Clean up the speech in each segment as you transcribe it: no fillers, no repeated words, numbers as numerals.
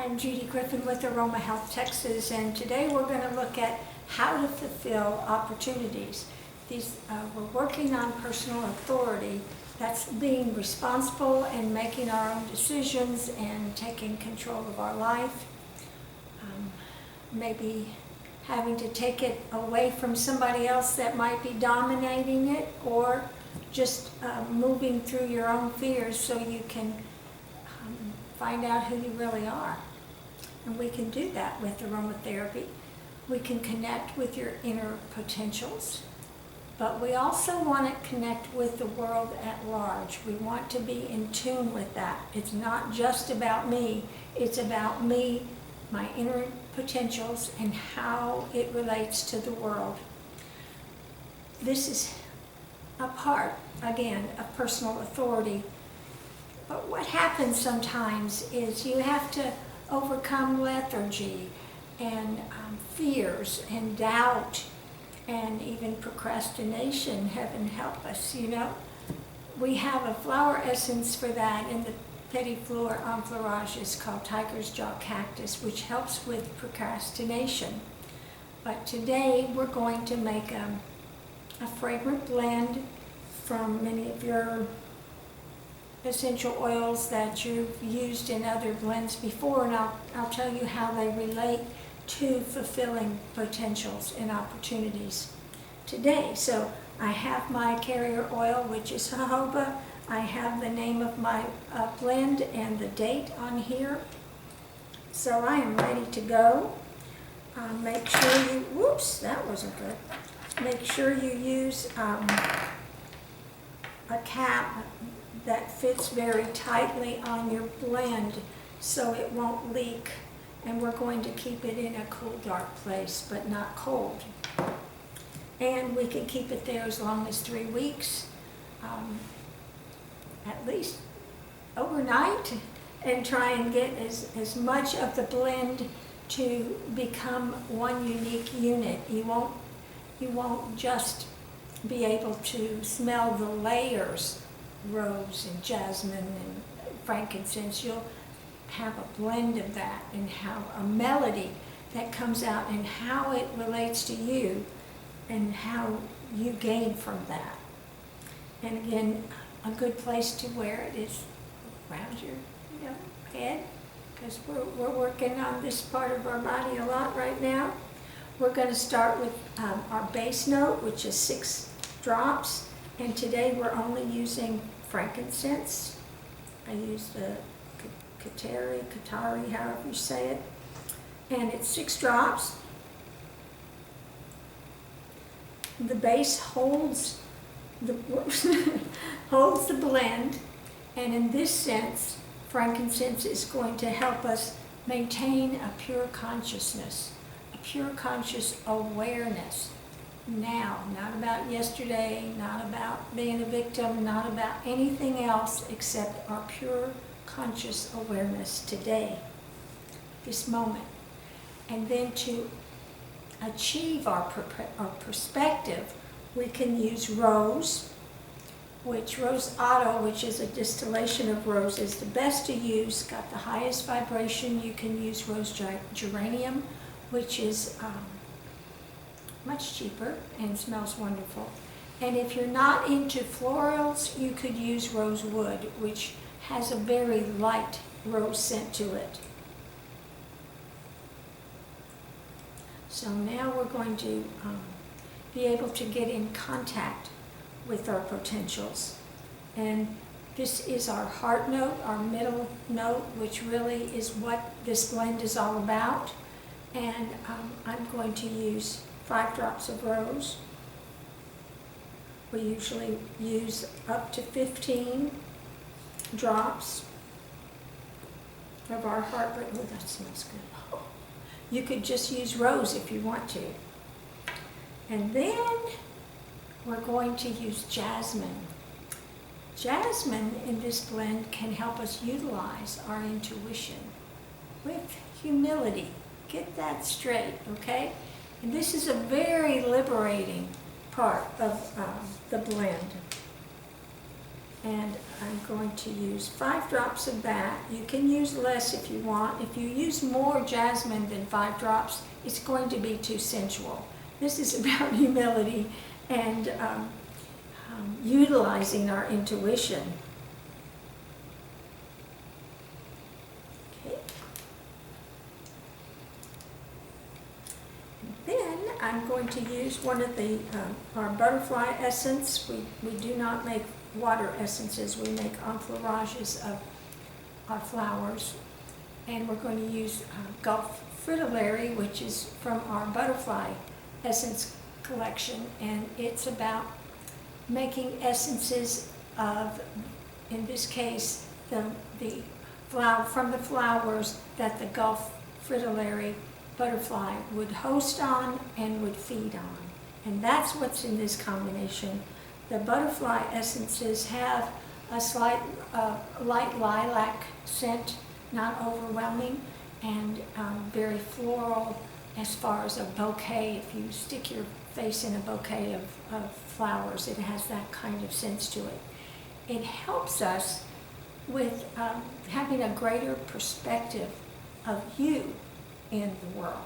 I'm Judy Griffin with Aroma Health Texas, and today we're going to look at how to fulfill opportunities. We're working on personal authority. That's being responsible and making our own decisions and taking control of our life. Maybe having to take it away from somebody else that might be dominating it, or just moving through your own fears so you can find out who you really are. And we can do that with aromatherapy. We can connect with your inner potentials, but we also want to connect with the world at large. We want to be in tune with that. It's not just about me, it's about me, my inner potentials, and how it relates to the world. This is a part, again, of personal authority. But what happens sometimes is you have to overcome lethargy and fears and doubt and even procrastination. Heaven help us, you know. We have a flower essence for that in the Petit Fleur enfleurages called Tiger's Jaw Cactus, which helps with procrastination. But today we're going to make a fragrant blend from many of your essential oils that you've used in other blends before, and I'll tell you how they relate to fulfilling potentials and opportunities today. So I have my carrier oil, which is jojoba. I have the name of my blend and the date on here. So I am ready to go. Make sure you, whoops, that wasn't good. Make sure you use a cap that fits very tightly on your blend so it won't leak. And we're going to keep it in a cool, dark place, but not cold. And we can keep it there as long as 3 weeks, at least overnight, and try and get as much of the blend to become one unique unit. You won't just be able to smell the layers, rose and jasmine and frankincense. You'll have a blend of that and have a melody that comes out and how it relates to you and how you gain from that. And again, a good place to wear it is around your head, because we're working on this part of our body a lot right now. We're going to start with our base note, which is 6 drops, and today we're only using frankincense. I use the Katari, however you say it, and it's 6 drops. The base holds the holds the blend, and in this sense, frankincense is going to help us maintain a pure consciousness, a pure conscious awareness. Now, not about yesterday, not about being a victim, not about anything else except our pure conscious awareness today, this moment. And then to achieve our perspective, we can use rose, Rose Otto, which is a distillation of rose, is the best to use, got the highest vibration. You can use rose geranium, which is much cheaper and smells wonderful. And if you're not into florals, you could use rosewood, which has a very light rose scent to it. So now we're going to be able to get in contact with our potentials. And this is our heart note, our middle note, which really is what this blend is all about. And I'm going to use 5 drops of rose. We usually use up to 15 drops of our heart. Oh, that smells good. Oh. You could just use rose if you want to. And then we're going to use jasmine. Jasmine in this blend can help us utilize our intuition with humility. Get that straight, okay? And this is a very liberating part of the blend. and I'm going to use 5 drops of that. You can use less if you want. If you use more jasmine than 5 drops, it's going to be too sensual. This is about humility and utilizing our intuition. Okay. And then I'm going to use one of the our butterfly essence. We do not make water essences. We make enfleurages of our flowers. And we're going to use Gulf Fritillary, which is from our butterfly essence collection, and it's about making essences of, in this case, the flower from the flowers that the Gulf Fritillary butterfly would host on and would feed on. And that's what's in this combination. The butterfly essences have a slight light lilac scent, not overwhelming, and very floral as far as a bouquet. If you stick your face in a bouquet of flowers, it has that kind of sense to it. It helps us with having a greater perspective of you in the world,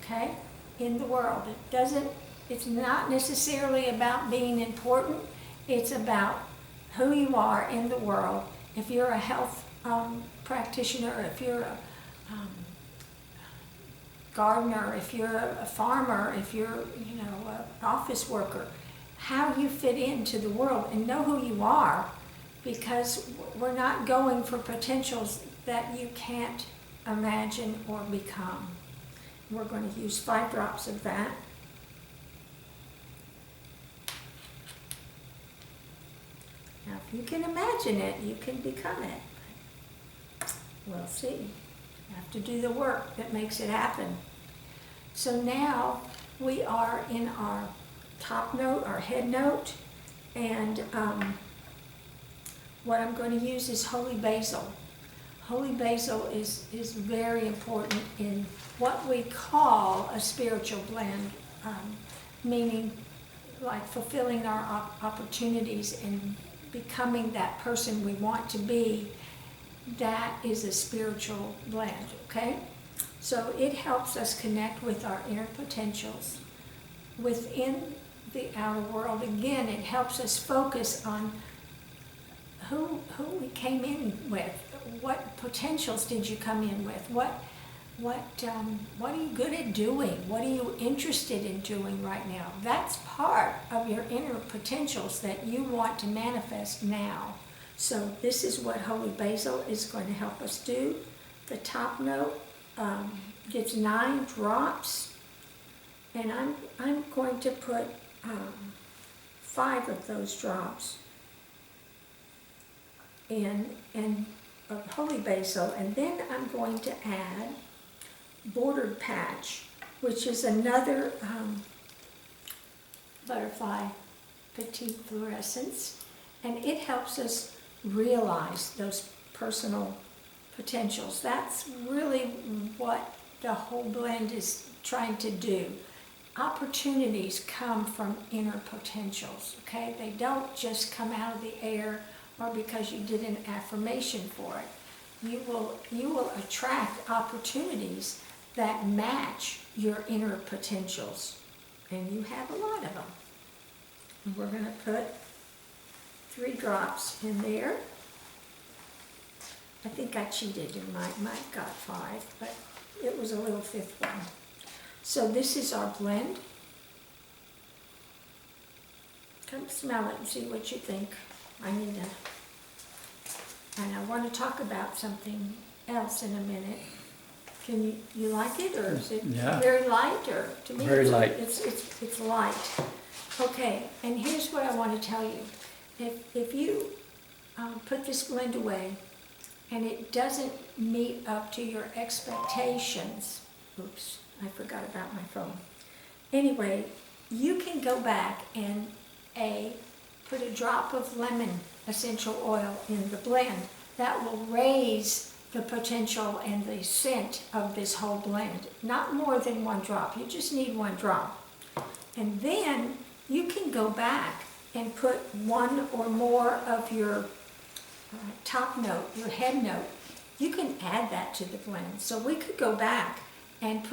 okay? In the world. It's not necessarily about being important. It's about who you are in the world. If you're a health practitioner, if you're a gardener, if you're a farmer, if you're, an office worker, how you fit into the world and know who you are, because we're not going for potentials that you can't imagine or become. We're going to use 5 drops of that. Now, if you can imagine it, you can become it. We'll see. You have to do the work that makes it happen. So now we are in our top note, our head note, and what I'm going to use is holy basil. Holy basil is very important in what we call a spiritual blend, meaning like fulfilling our opportunities and becoming that person we want to be. That is a spiritual blend, okay? So it helps us connect with our inner potentials within the outer world. Again, it helps us focus on who we came in with. What potentials did you come in with? What are you good at doing? What are you interested in doing right now? That's part of your inner potentials that you want to manifest now. So this is what holy basil is going to help us do. The top note gets 9 drops, and I'm going to put 5 of those drops in of holy basil, and then I'm going to add bordered patch, which is another butterfly petite fluorescence, and it helps us realize those personal potentials. That's really what the whole blend is trying to do. Opportunities come from inner potentials, okay? They don't just come out of the air or because you did an affirmation for it. You will attract opportunities that match your inner potentials, and you have a lot of them. And we're going to put 3 drops in there. I think I cheated and might got 5, but it was a little 5th one. So this is our blend. Come smell it and see what you think. And I want to talk about something else in a minute. Can you like it, or is it very light? Or to me, very light. It's light. Okay, and here's what I want to tell you. If you put this blend away and it doesn't meet up to your expectations, oops, I forgot about my phone. Anyway, you can go back and put a drop of lemon essential oil in the blend. That will raise the potential and the scent of this whole blend. Not more than 1 drop. You just need 1 drop. And then you can go back and put 1 or more of your top note, your head note, you can add that to the blend. So we could go back and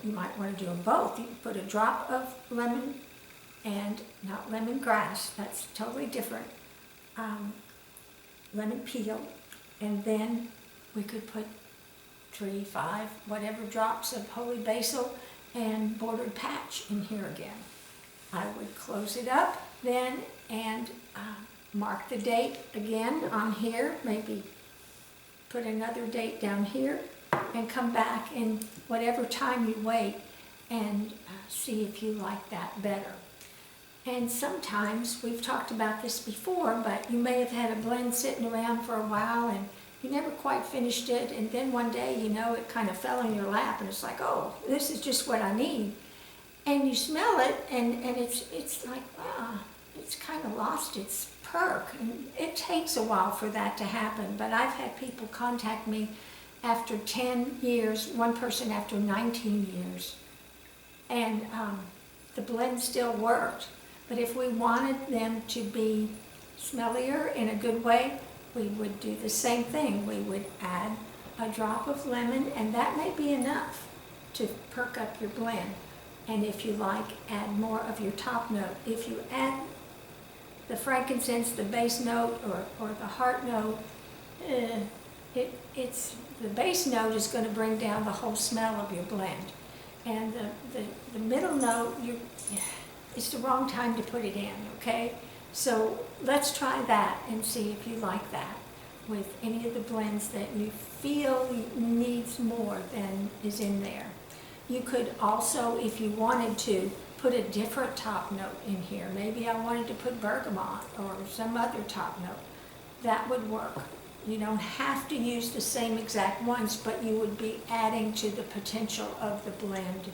you might want to do them both. You can put a drop of lemon and not lemongrass, that's totally different, lemon peel, and then we could put 3, 5, whatever drops of holy basil and bordered patch in here again. I would close it up then and mark the date again on here, maybe put another date down here, and come back in whatever time you wait and see if you like that better. And sometimes, we've talked about this before, but you may have had a blend sitting around for a while and you never quite finished it, and then one day, it kind of fell in your lap and it's like, oh, this is just what I need. And you smell it and it's like, wow, it's kind of lost its perk. And it takes a while for that to happen, but I've had people contact me after 10 years, one person after 19 years, and the blend still worked. But if we wanted them to be smellier in a good way, we would do the same thing. We would add a drop of lemon, and that may be enough to perk up your blend. And if you like, add more of your top note. If you add the frankincense, the base note, or the heart note, the base note is going to bring down the whole smell of your blend. And the middle note, it's the wrong time to put it in, okay? So let's try that and see if you like that with any of the blends that you feel needs more than is in there. You could also, if you wanted to, put a different top note in here. Maybe I wanted to put bergamot or some other top note. That would work. You don't have to use the same exact ones, but you would be adding to the potential of the blend.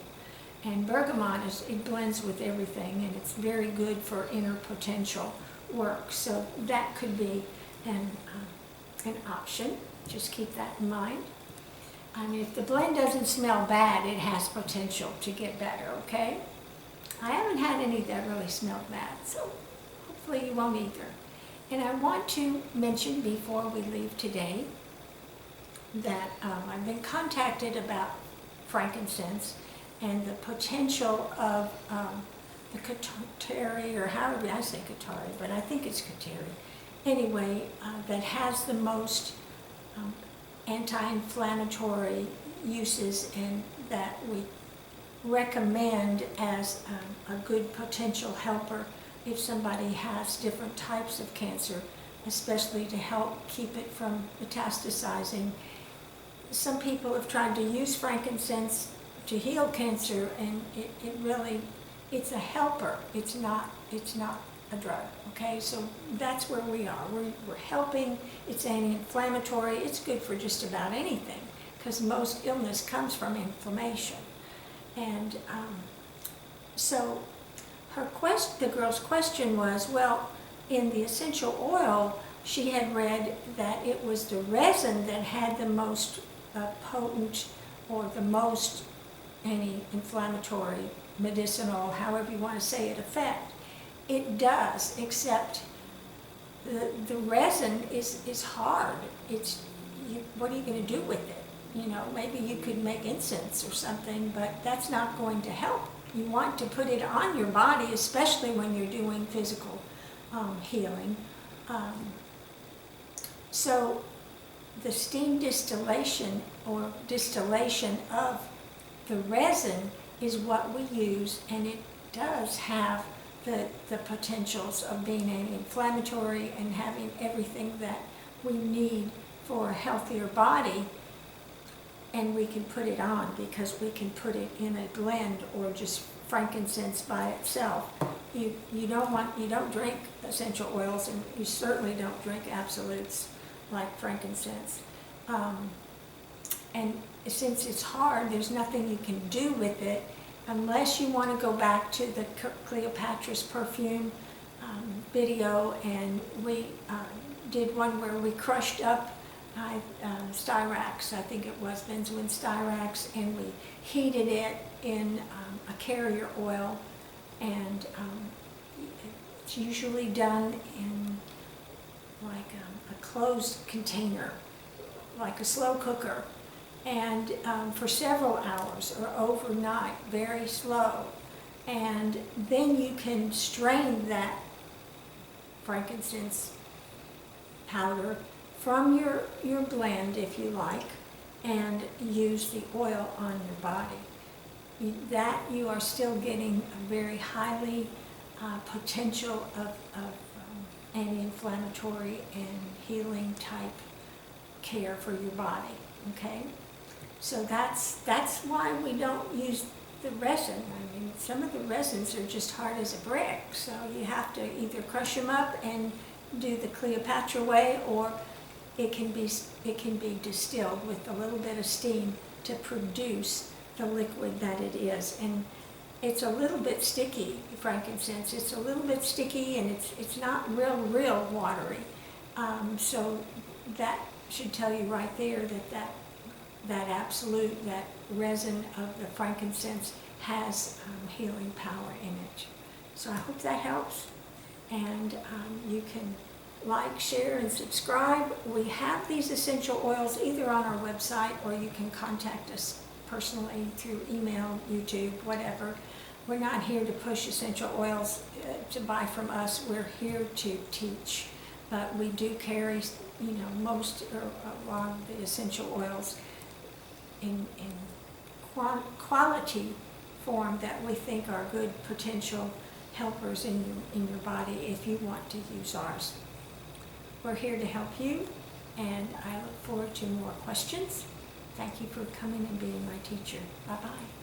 And bergamot, it blends with everything, and it's very good for inner potential work. So that could be an option. Just keep that in mind. I mean, if the blend doesn't smell bad, it has potential to get better, okay? I haven't had any that really smelled bad, so hopefully you won't either. And I want to mention before we leave today that I've been contacted about frankincense and the potential of the Katari, or however I say Katari, but I think it's Katari. Anyway, that has the most anti-inflammatory uses, and that we recommend as a good potential helper if somebody has different types of cancer, especially to help keep it from metastasizing. Some people have tried to use frankincense to heal cancer, and it's a helper. It's not a drug, okay? So that's where we are. We're helping. It's anti-inflammatory. It's good for just about anything, because most illness comes from inflammation. And so the girl's question was, well, in the essential oil, she had read that it was the resin that had the most potent, or the most anti-inflammatory, medicinal, however you want to say it, effect. It does, except the resin is hard. What are you going to do with it? Maybe you could make incense or something, but that's not going to help. You want to put it on your body, especially when you're doing physical healing. So the steam distillation, or distillation of the resin, is what we use, and it does have the potentials of being anti-inflammatory and having everything that we need for a healthier body. And we can put it on because we can put it in a blend, or just frankincense by itself. You don't drink essential oils, and you certainly don't drink absolutes like frankincense. And since it's hard, there's nothing you can do with it unless you want to go back to the Cleopatra's perfume video, and we did one where we crushed up styrax, I think it was benzoin styrax, and we heated it in a carrier oil, and it's usually done in a closed container, like a slow cooker, and for several hours or overnight, very slow. And then you can strain that frankincense powder from your blend, if you like, and use the oil on your body. That you are still getting a very highly potential of anti-inflammatory and healing type care for your body, okay? So that's why we don't use the resin. I mean, some of the resins are just hard as a brick, so you have to either crush them up and do the Cleopatra way, or it can be distilled with a little bit of steam to produce the liquid that it is. And it's a little bit sticky, frankincense. It's a little bit sticky, and it's not real watery. So that should tell you right there that resin of the frankincense has healing power in it. So I hope that helps, and you can like, share, and subscribe. We have these essential oils either on our website, or you can contact us personally through email, YouTube, whatever. We're not here to push essential oils to buy from us. We're here to teach, but we do carry, most or a lot of the essential oils in quality form that we think are good potential helpers in your body if you want to use ours. We're here to help you, and I look forward to more questions. Thank you for coming and being my teacher. Bye-bye.